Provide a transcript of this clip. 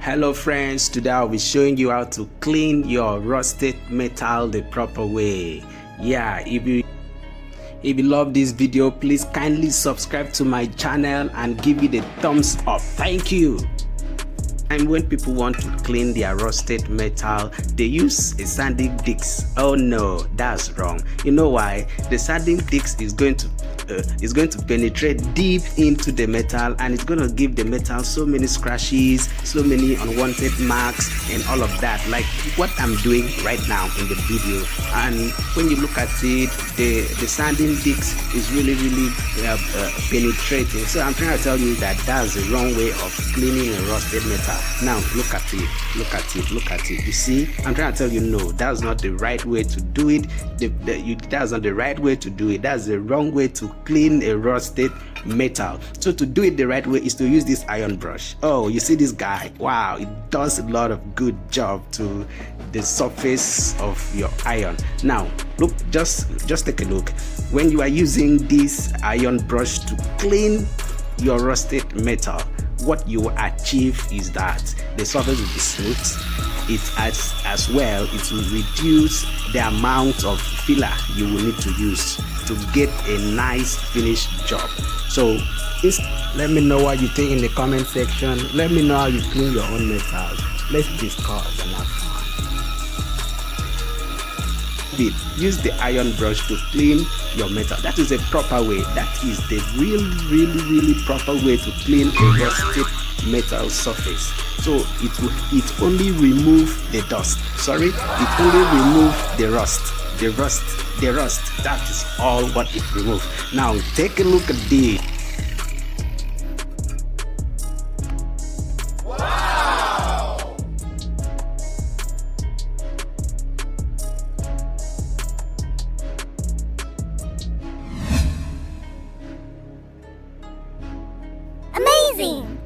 Hello friends, today I'll be showing you how to clean your rusted metal the proper way. Yeah, if you love this video, please kindly subscribe to my channel and give it a thumbs up. Thank you. And when people want to clean their rusted metal, they use a sanding disc. Oh no, that's wrong. You know why? The sanding disc is going to penetrate deep into the metal, and it's going to give the metal so many scratches, so many unwanted marks and all of that, like what I'm doing right now in the video. And when you look at it, the sanding disc is really penetrating. So I'm trying to tell you that that's the wrong way of cleaning a rusted metal. Now look at it. You see, I'm trying to tell you, no, that's not the right way to do it. That's not the right way to do it. That's the wrong way to clean a rusted metal. So to do it the right way is to use this iron brush. Oh, you see this guy? Wow, it does a lot of good job to the surface of your iron. Now look, just take a look. When you are using this iron brush to clean your rusted metal, what you will achieve is that the surface will be smooth. It as well, it will reduce the amount of filler you will need to use to get a nice finished job. So let me know what you think in the comment section. Let me know how you clean your own metals. Let's discuss and have fun. Use the iron brush to clean your metal. That is a proper way. That is the really proper way to clean a rusted metal surface. So it only remove the dust. Sorry, it only remove the rust. The rust. That is all what it removes. Now take a look at this. Amazing!